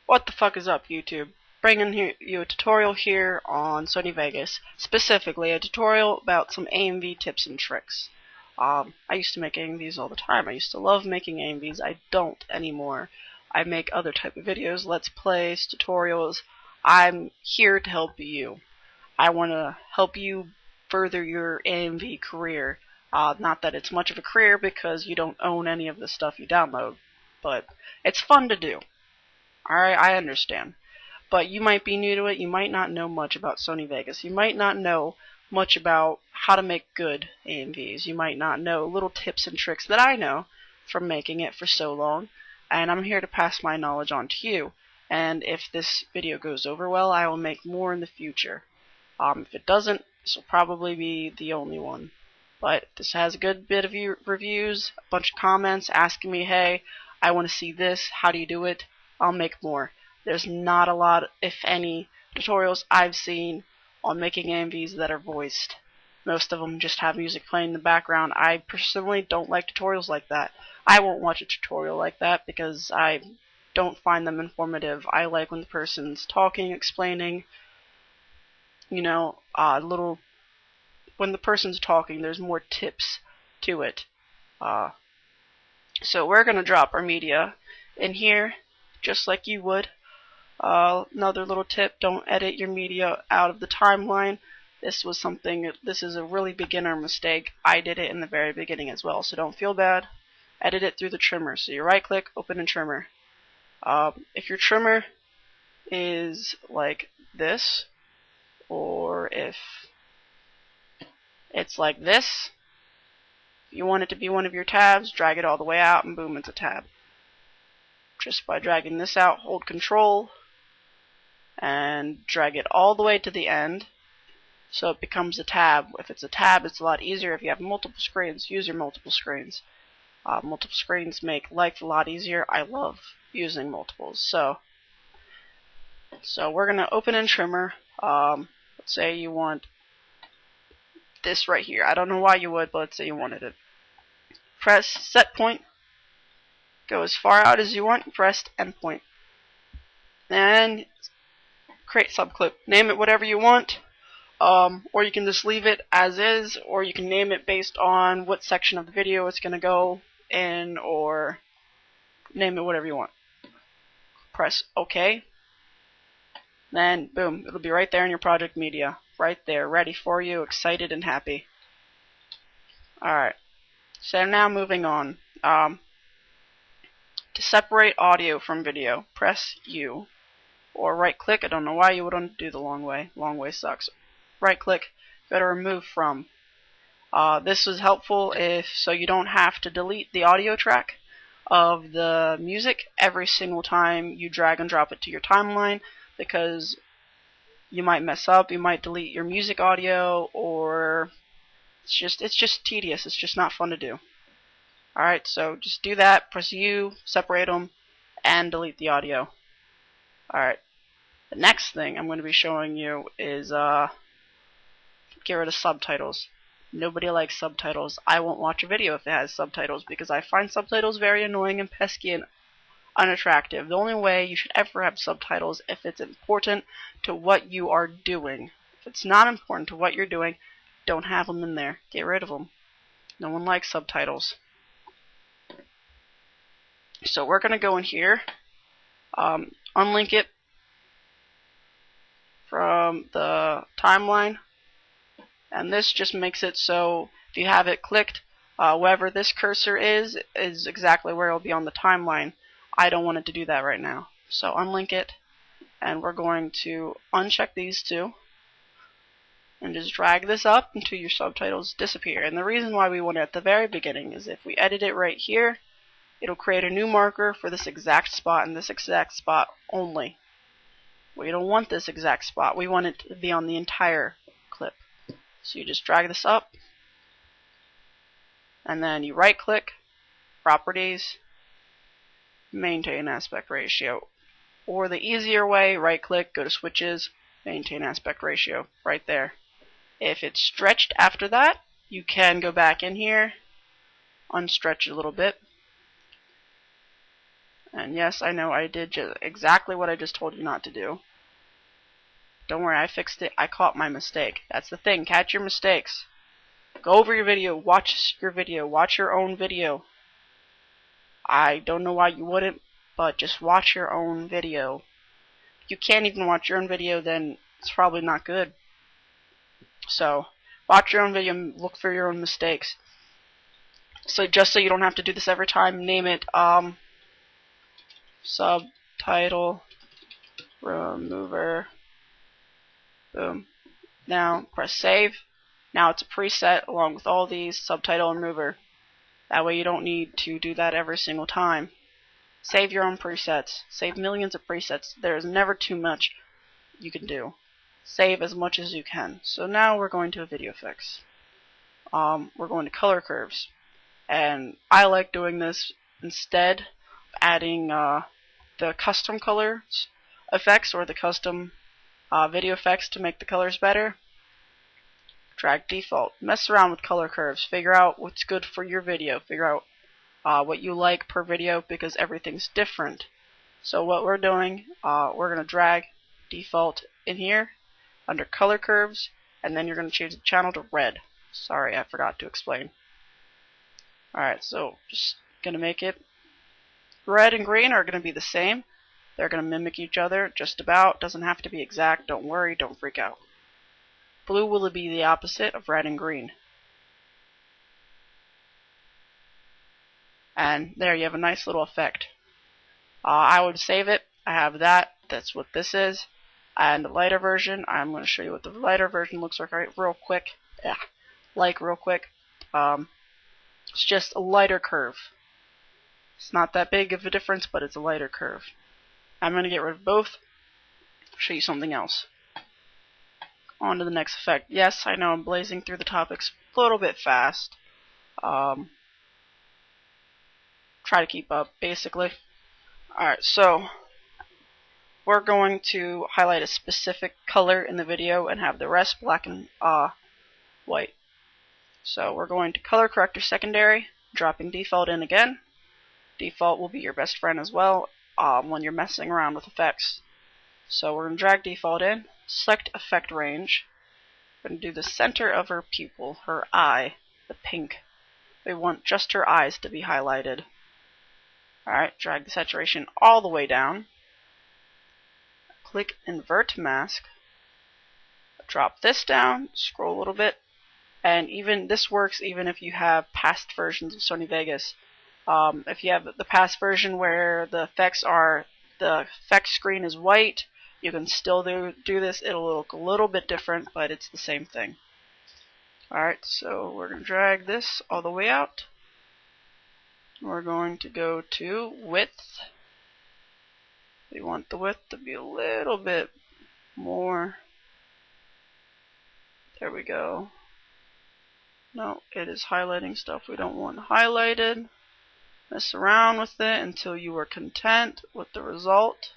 What the fuck is up, YouTube? Bringing you a tutorial here on Sony Vegas, specifically a tutorial about some AMV tips and tricks. I used to make AMVs all the time. I used to love making AMVs. I don't anymore. I make other type of videos, let's plays, tutorials. I'm here to help you. I want to help you further your AMV career. Not that it's much of a career because you don't own any of the stuff you download, but it's fun to do. Alright, I understand. But you might be new to it, you might not know much about Sony Vegas, you might not know much about how to make good AMVs, you might not know little tips and tricks that I know from making it for so long, and I'm here to pass my knowledge on to you. And if this video goes over well, I will make more in the future. If it doesn't, this will probably be the only one. But this has a good bit of reviews, a bunch of comments asking me, hey, I want to see this, how do you do it? I'll make more. There's not a lot, if any, tutorials I've seen on making AMVs that are voiced. Most of them just have music playing in the background. I personally don't like tutorials like that. I won't watch a tutorial like that because I don't find them informative. I like when the person's talking, explaining, when the person's talking, there's more tips to it. So we're going to drop our media in here, just like you would. Another little tip, don't edit your media out of the timeline. This is a really beginner mistake. I did it in the very beginning as well, so don't feel bad. Edit it through the trimmer. So you right click, open a trimmer. If your trimmer is like this, or if it's like this, if you want it to be one of your tabs, drag it all the way out and boom, it's a tab. Just by dragging this out, hold Control and drag it all the way to the end so it becomes a tab. If it's a tab, it's a lot easier. If you have multiple screens, use your multiple screens. Multiple screens make life a lot easier. I love using multiples. So we're going to open in trimmer. Let's say you want this right here. I don't know why you would, but let's say you wanted it. Press set point. Go as far out as you want, press endpoint. And create subclip. Name it whatever you want, or you can just leave it as is, or you can name it based on what section of the video it's going to go in, or name it whatever you want. Press OK. Then, boom, it'll be right there in your project media. Right there, ready for you, excited and happy. Alright, so now moving on. To separate audio from video, press U, or right click. I don't know why you wouldn't do the long way. Long way sucks. Right click, go to remove from. This is helpful so you don't have to delete the audio track of the music every single time you drag and drop it to your timeline, because you might mess up, you might delete your music audio, or it's just tedious, it's just not fun to do. Alright, so just do that, press U, separate them, and delete the audio. Alright, the next thing I'm going to be showing you is get rid of subtitles. Nobody likes subtitles. I won't watch a video if it has subtitles because I find subtitles very annoying and pesky and unattractive. The only way you should ever have subtitles if it's important to what you are doing. If it's not important to what you're doing, don't have them in there. Get rid of them. No one likes subtitles. So we're going to go in here, unlink it from the timeline, and this just makes it so if you have it clicked, wherever this cursor is exactly where it will be on the timeline. I don't want it to do that right now. So unlink it, and we're going to uncheck these two and just drag this up until your subtitles disappear. And the reason why we want it at the very beginning is if we edit it right here, it'll create a new marker for this exact spot and this exact spot only. We don't want this exact spot. We want it to be on the entire clip. So you just drag this up, and then you right click, properties, maintain aspect ratio. Or the easier way, right click, go to switches, maintain aspect ratio, right there. If it's stretched after that, you can go back in here, unstretch it a little bit, And yes, I know I did exactly what I just told you not to do. Don't worry, I fixed it. I caught my mistake. That's the thing. Catch your mistakes. Go over your video. Watch your video. Watch your own video. I don't know why you wouldn't, but just watch your own video. If you can't even watch your own video, then it's probably not good. So, watch your own video and look for your own mistakes. So just so you don't have to do this every time, name it subtitle remover. Boom. Now press save. Now it's a preset along with all these, subtitle remover. That way you don't need to do that every single time. Save your own presets. Save millions of presets. There's never too much you can do. Save as much as you can. So now we're going to a video fix. We're going to color curves. And I like doing this instead of adding the custom colors effects or the custom video effects to make the colors better. Drag default. Mess around with color curves. Figure out what's good for your video. Figure out what you like per video because everything's different. So what we're doing, we're going to drag default in here under color curves, and then you're going to change the channel to red. Sorry, I forgot to explain. Alright, so just going to make it red and green are going to be the same. They're going to mimic each other just about. Doesn't have to be exact. Don't worry. Don't freak out. Blue will be the opposite of red and green. And there you have a nice little effect. I would save it. I have that. That's what this is. And the lighter version, I'm going to show you what the lighter version looks like real quick. Real quick. It's just a lighter curve. It's not that big of a difference, but it's a lighter curve. I'm going to get rid of both. Show you something else. On to the next effect. Yes, I know I'm blazing through the topics a little bit fast. Try to keep up, basically. Alright, so we're going to highlight a specific color in the video and have the rest black and white. So we're going to color corrector secondary, dropping default in again. Default will be your best friend as well when you're messing around with effects. So we're going to drag default in, select effect range. We're going to do the center of her pupil, her eye, the pink. We want just her eyes to be highlighted. Alright, drag the saturation all the way down. Click invert mask. Drop this down, scroll a little bit, and even this works even if you have past versions of Sony Vegas. If you have the past version where the effect screen is white, you can still do this. It'll look a little bit different, but it's the same thing. Alright, so we're going to drag this all the way out. We're going to go to width. We want the width to be a little bit more. There we go. No, it is highlighting stuff we don't want highlighted. Mess around with it until you are content with the result.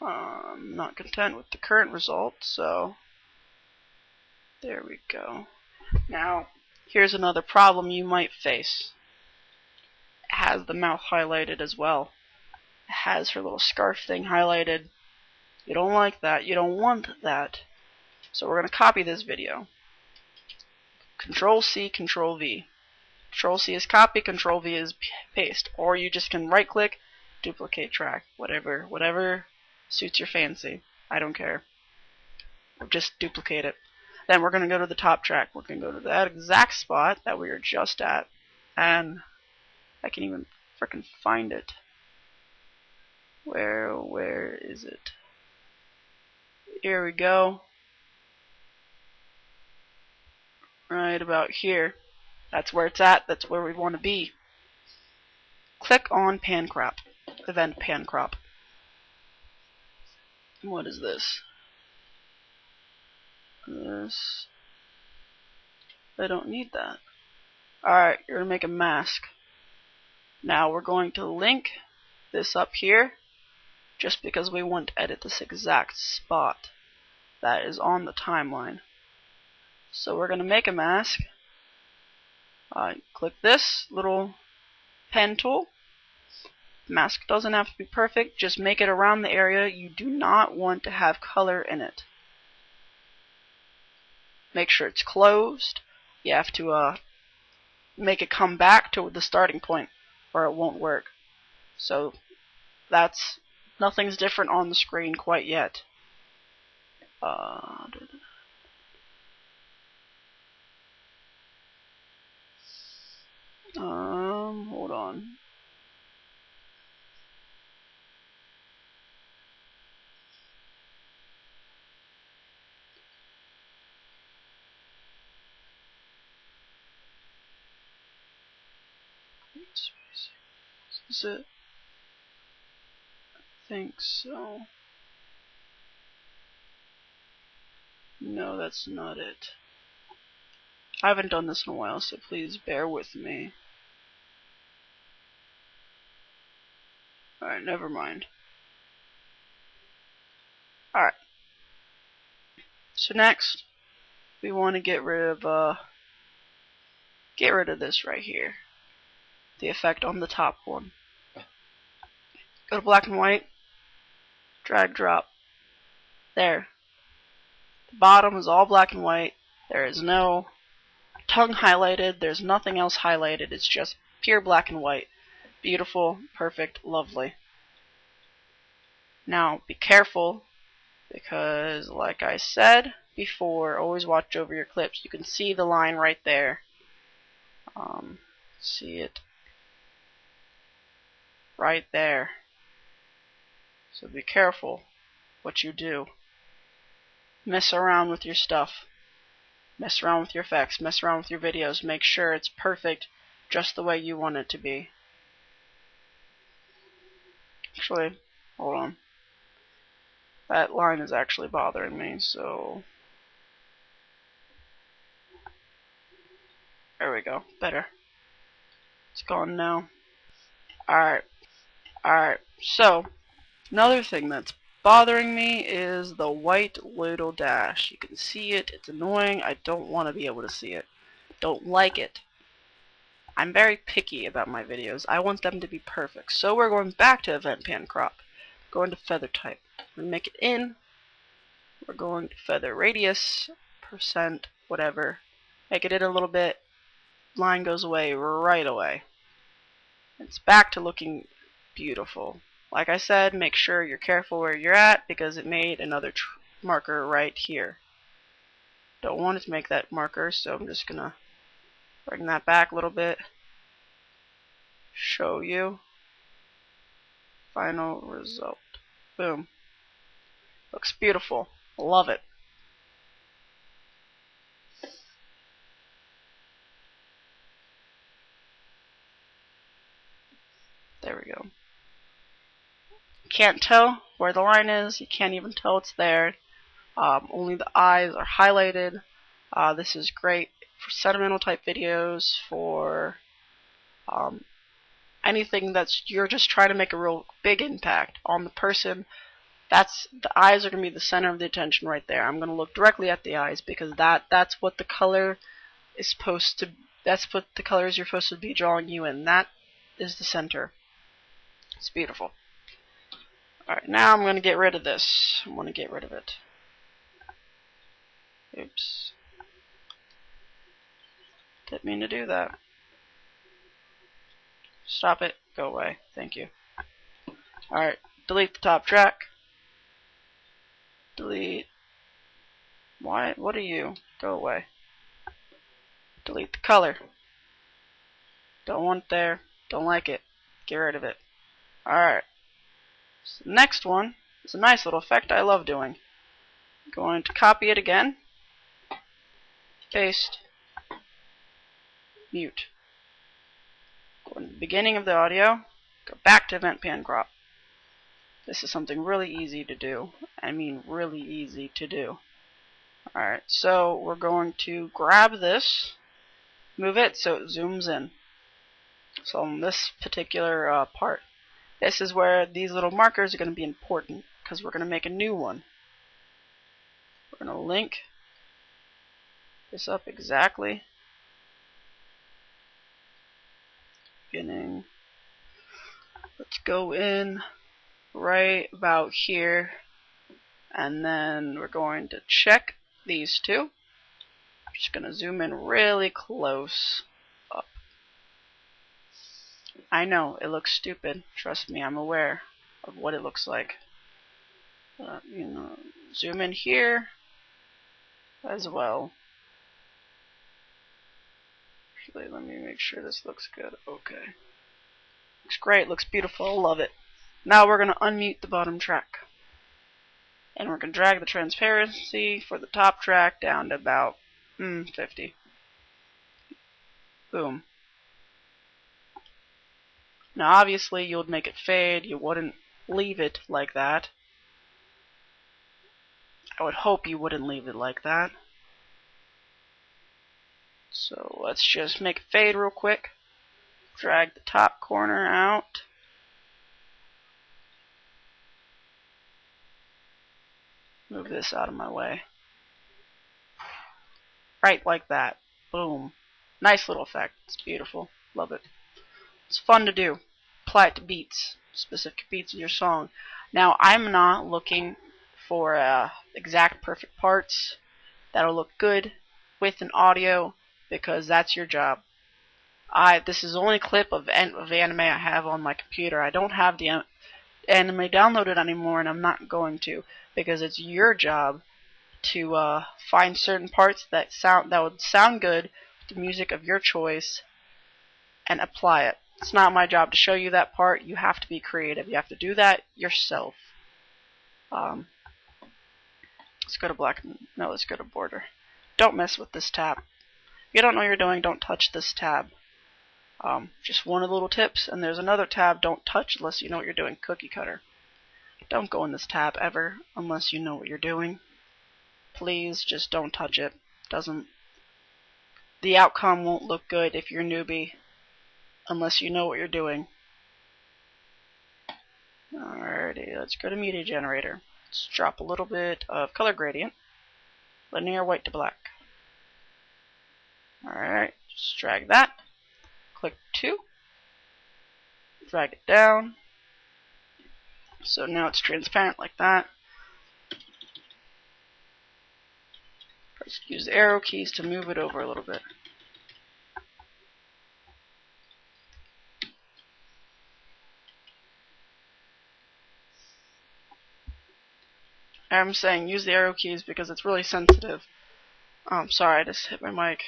I'm not content with the current result, so there we go. Now, here's another problem you might face. It has the mouth highlighted as well. It has her little scarf thing highlighted. You don't like that. You don't want that. So we're going to copy this video. Control C, Control V. Control C is copy, Control V is paste. Or you just can right click, duplicate track. Whatever suits your fancy. I don't care. Just duplicate it. Then we're going to go to the top track. We're going to go to that exact spot that we were just at. And I can even frickin' find it. Where is it? Here we go. Right about here. That's where it's at. That's where we want to be. Click on pan crop. Event pan crop. What is this? I don't need that. Alright, you're going to make a mask. Now we're going to link this up here just because we want to edit this exact spot that is on the timeline. So we're going to make a mask. Click this little pen tool. The mask doesn't have to be perfect, just make it around the area. You do not want to have color in it. Make sure it's closed. You have to make it come back to the starting point or it won't work. So nothing's different on the screen quite yet. Hold on. Is it? I think so. No, that's not it. I haven't done this in a while, so please bear with me. Alright, never mind. Alright. So next, we want to get rid of this right here. The effect on the top one. Go to black and white. Drag drop. There. The bottom is all black and white. There is no tongue highlighted. There's nothing else highlighted. It's just pure black and white. Beautiful, perfect, lovely. Now be careful because, like I said before, always watch over your clips. You can see the line right there. See it right there. So be careful what you do. Mess around with your stuff. Mess around with your effects. Mess around with your videos. Make sure it's perfect just the way you want it to be. Actually, hold on. That line is actually bothering me, so there we go. Better. It's gone now. Alright. So, another thing that's bothering me is the white little dash. You can see it. It's annoying. I don't want to be able to see it. Don't like it. I'm very picky about my videos. I want them to be perfect. So we're going back to event pan crop. Going to feather type. We're going to make it in. We're going to feather radius, percent, whatever. Make it in a little bit. Line goes away right away. It's back to looking beautiful. Like I said, make sure you're careful where you're at because it made another marker right here. Don't want it to make that marker, so I'm just gonna bring that back a little bit. Show you. Final result. Boom. Looks beautiful. Love it. There we go. Can't tell where the line is. You can't even tell it's there. Only the eyes are highlighted. This is great for sentimental type videos, for anything that's you're just trying to make a real big impact on the person. The eyes are going to be the center of the attention right there. I'm going to look directly at the eyes because that's what the color is supposed to. That's what the colors you're supposed to be drawing you in. That is the center. It's beautiful. Alright, now I'm going to get rid of this. I want to get rid of it. Oops. Didn't mean to do that. Stop it. Go away. Thank you. Alright, delete the top track. Delete. Why? What are you? Go away. Delete the color. Don't want it there. Don't like it. Get rid of it. Alright. So the next one is a nice little effect I love doing. I'm going to copy it again. Paste. Mute. Go to the beginning of the audio. Go back to event pan crop. This is something really easy to do. I mean really easy to do. Alright, so we're going to grab this, move it so it zooms in. So on this particular part, this is where these little markers are going to be important because we're going to make a new one. We're going to link this up exactly beginning. Let's go in right about here, and then we're going to check these two. I'm just going to zoom in really close up. I know, it looks stupid. Trust me, I'm aware of what it looks like. Zoom in here as well. Actually, let me make sure this looks good. Okay. Looks great, looks beautiful, love it. Now we're going to unmute the bottom track. And we're going to drag the transparency for the top track down to about 50. Boom. Now obviously you would make it fade, you wouldn't leave it like that. I would hope you wouldn't leave it like that. So let's just make it fade real quick. Drag the top corner out. Move this out of my way. Right like that. Boom. Nice little effect. It's beautiful. Love it. It's fun to do. Apply it to beats. Specific beats in your song. Now, I'm not looking for exact perfect parts that'll look good with an audio, because that's your job. This is the only clip of anime I have on my computer. I don't have the anime downloaded anymore, and I'm not going to, because it's your job to find certain parts that would sound good with the music of your choice and apply it. It's not my job to show you that part. You have to be creative. You have to do that yourself. Let's go to black. No, let's go to border. Don't mess with this tab. If you don't know what you're doing, don't touch this tab. Just one of the little tips, and there's another tab, don't touch unless you know what you're doing, cookie cutter. Don't go in this tab ever unless you know what you're doing. Please just don't touch it. The outcome won't look good if you're a newbie unless you know what you're doing. Alrighty, let's go to media generator. Let's drop a little bit of color gradient. Linear white to black. Alright, just drag that. Click 2. Drag it down. So now it's transparent like that. Just use the arrow keys to move it over a little bit. I'm saying use the arrow keys because it's really sensitive. Sorry, I just hit my mic.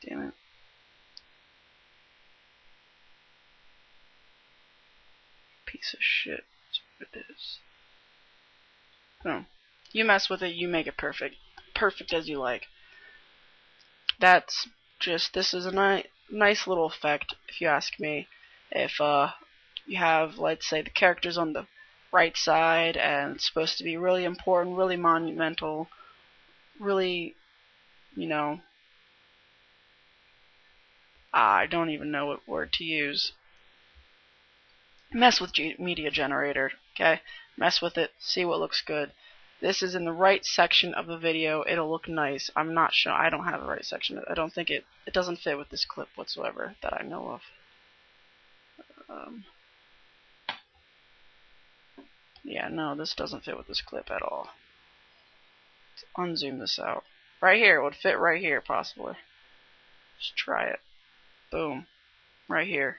Damn it. Piece of shit. That's what it is. No. You mess with it, you make it perfect. Perfect as you like. This is a nice little effect, if you ask me. If you have, let's say, the characters on the right side, and it's supposed to be really important, really monumental, really, I don't even know what word to use. Mess with media generator, okay? Mess with it, see what looks good. This is in the right section of the video. It'll look nice. I'm not sure. I don't have the right section. I don't think it doesn't fit with this clip whatsoever that I know of. Yeah, no, this doesn't fit with this clip at all. Let's unzoom this out. Right here, it would fit right here, possibly. Just try it. Boom. Right here.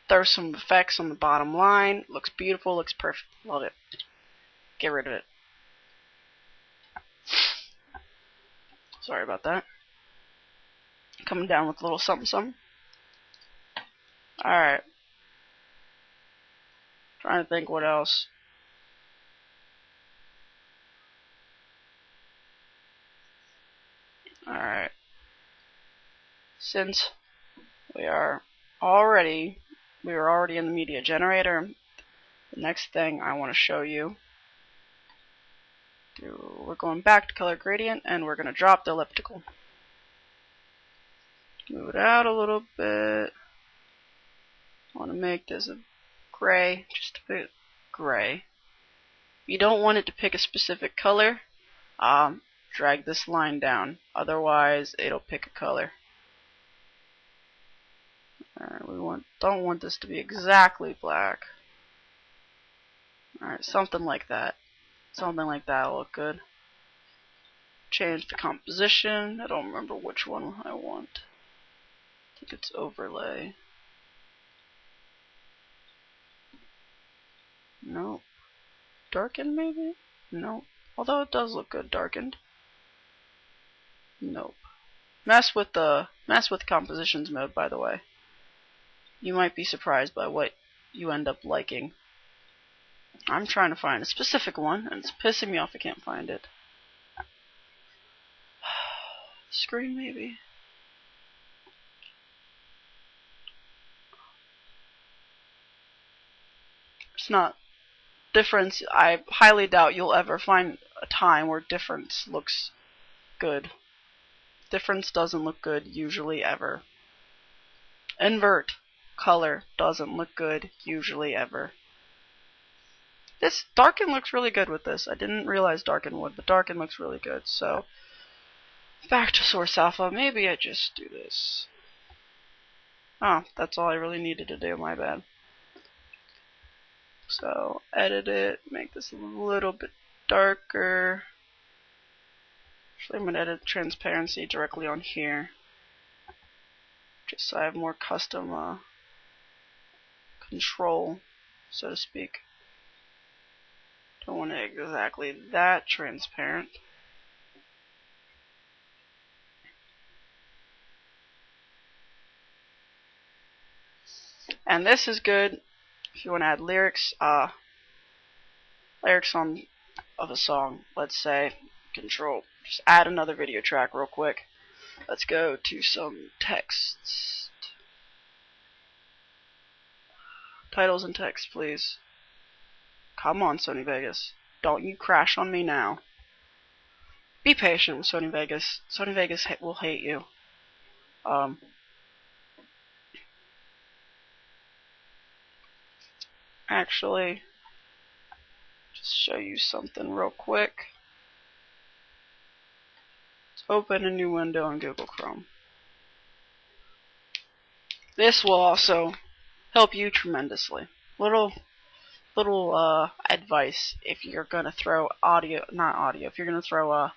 Throw some effects on the bottom line. Looks beautiful, looks perfect. Love it. Get rid of it. Sorry about that. Coming down with a little something something. Alright. Trying to think what else. Alright. Since we were already in the media generator, the next thing I want to show you, we're going back to color gradient, and we're going to drop the elliptical. Move it out a little bit. I want to make this a gray, just a bit gray. You don't want it to pick a specific color. Drag this line down, otherwise it'll pick a color. Alright, don't want this to be exactly black. Alright, something like that. Something like that will look good. Change the composition. I don't remember which one I want. I think it's overlay. Nope. Darken maybe? Nope. Although it does look good darkened. Nope. Mess with compositions mode, by the way. You might be surprised by what you end up liking. I'm trying to find a specific one, and it's pissing me off I can't find it. Screen maybe? It's not. Difference, I highly doubt you'll ever find a time where difference looks good. Difference doesn't look good usually ever. Invert color doesn't look good usually ever. This darken looks really good with this. I didn't realize darken would, but darken looks really good. So back to source alpha. Maybe I just do this. Oh, that's all I really needed to do. My bad. So edit it, make this a little bit darker. Actually, I'm going to edit transparency directly on here, just so I have more custom control, so to speak. Don't want it exactly that transparent. And this is good if you want to add lyrics, of a song. Let's say control. Just add another video track real quick. Let's go to some text. Titles and text, please. Come on, Sony Vegas. Don't you crash on me now. Be patient with Sony Vegas. Sony Vegas will hate you. Actually, just show you something real quick. Let's open a new window in Google Chrome. This will also help you tremendously. Little advice if you're gonna throw if you're gonna throw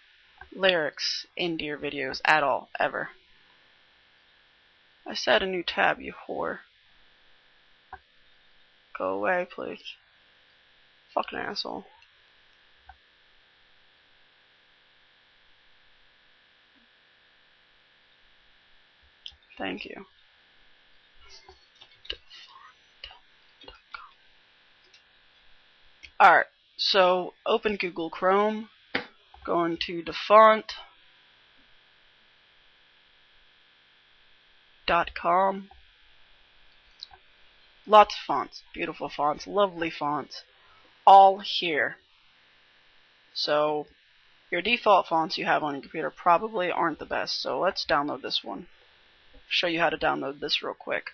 lyrics into your videos at all, ever. I said a new tab, you whore. Go away, please. Fucking asshole. Thank you. Alright, so open Google Chrome, go into defont.com. Lots of fonts, beautiful fonts, lovely fonts, all here. So your default fonts you have on your computer probably aren't the best, so let's download this one. Show you how to download this real quick.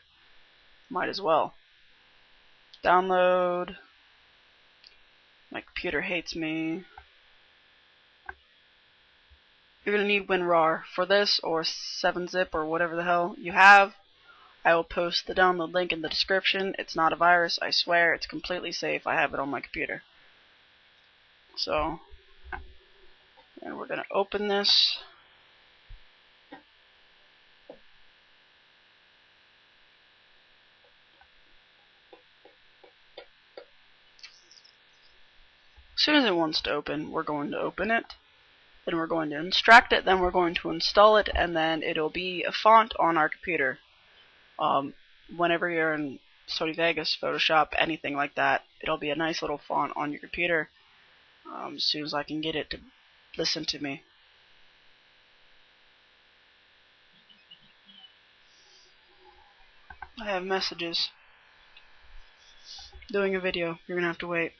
Might as well. Download. My computer hates me. You're going to need WinRAR for this, or 7-zip, or whatever the hell you have. I will post the download link in the description. It's not a virus, I swear. It's completely safe. I have it on my computer. So, and we're going to open this. As soon as it wants to open, we're going to open it. Then we're going to extract it. Then we're going to install it, and then it'll be a font on our computer. Whenever you're in Sony Vegas, Photoshop, anything like that, it'll be a nice little font on your computer. As soon as I can get it to listen to me. I have messages. Doing a video. You're gonna have to wait.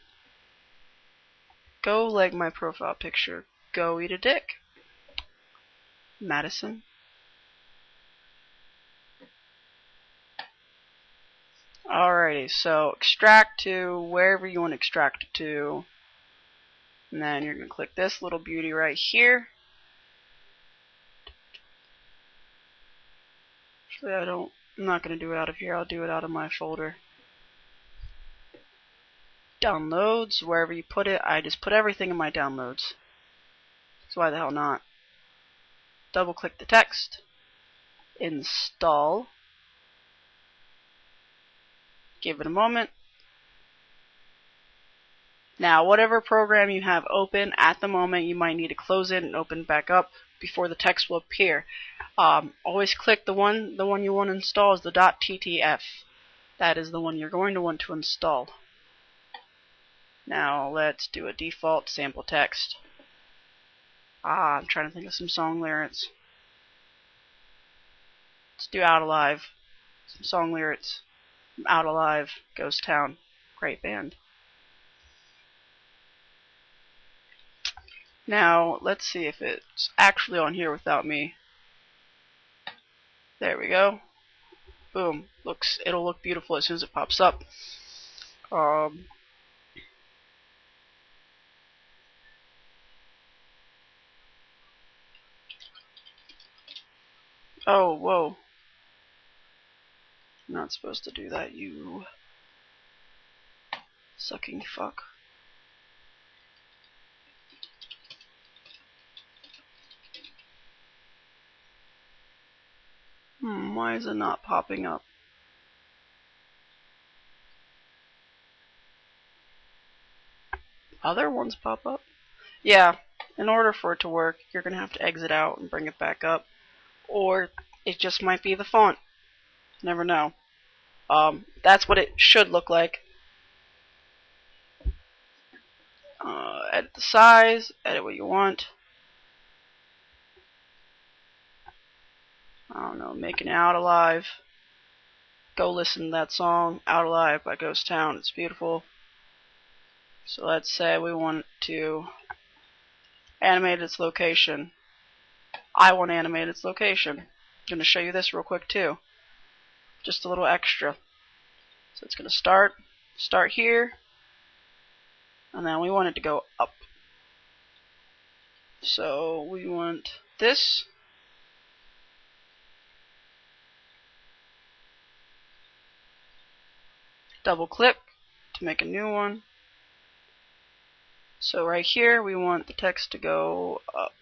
Go like my profile picture. Go eat a dick. Madison. Alrighty, so extract to wherever you want to extract it to. And then you're going to click this little beauty right here. Actually, I'm not going to do it out of here. I'll do it out of my folder. Downloads, wherever you put it. I just put everything in my downloads. So why the hell not? Double click the text. Install. Give it a moment. Now, whatever program you have open at the moment, you might need to close it and open back up before the text will appear. Always click the one you want to install is the .ttf. That is the one you're going to want to install. Now, let's do a default sample text. I'm trying to think of some song lyrics. Let's do Out Alive. Some song lyrics. Out Alive, Ghost Town. Great band. Now, let's see if it's actually on here without me. There we go. Boom. It'll look beautiful as soon as it pops up. Oh, whoa. I'm not supposed to do that, you sucking fuck. Why is it not popping up? Other ones pop up? Yeah, in order for it to work, you're going to have to exit out and bring it back up. Or it just might be the font. Never know. That's what it should look like. Edit the size, edit what you want. I don't know, making it Out Alive. Go listen to that song, Out Alive by Ghost Town. It's beautiful. So let's say we want to animate its location. I want to animate its location. I'm going to show you this real quick too. Just a little extra. So it's going to start here, and then we want it to go up. So we want this. Double click to make a new one. So right here we want the text to go up.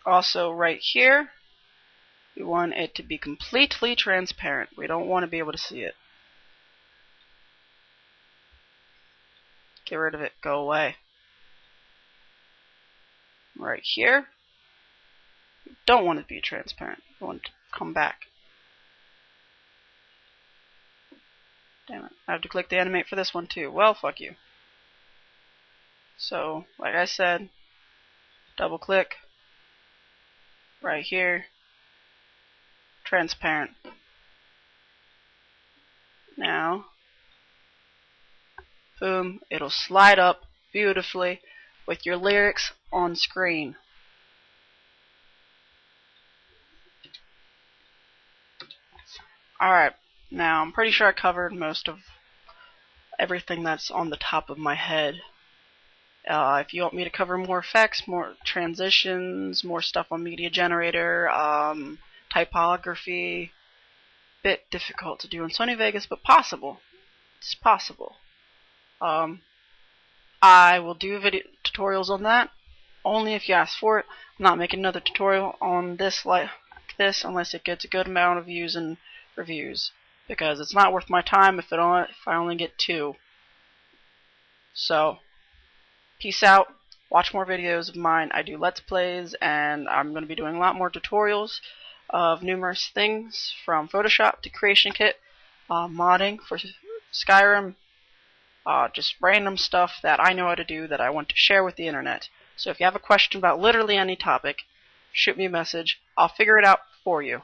Also right here we want it to be completely transparent. We don't want to be able to see it. Get rid of it. Go away. Right here we don't want it to be transparent. We want it to come back. Damn it. I have to click the animate for this one too. Well, fuck you. So, like I said, double click. Right here. Transparent. Now, boom, it'll slide up beautifully with your lyrics on screen. Alright, now I'm pretty sure I covered most of everything that's on the top of my head. If you want me to cover more effects, more transitions, more stuff on Media Generator, typography, bit difficult to do in Sony Vegas, but possible. It's possible. I will do video tutorials on that, only if you ask for it. I'm not making another tutorial on this like this unless it gets a good amount of views and reviews, because it's not worth my time if I only get 2. So, peace out. Watch more videos of mine. I do Let's Plays, and I'm going to be doing a lot more tutorials of numerous things, from Photoshop to Creation Kit, modding for Skyrim, just random stuff that I know how to do that I want to share with the internet. So if you have a question about literally any topic, shoot me a message. I'll figure it out for you.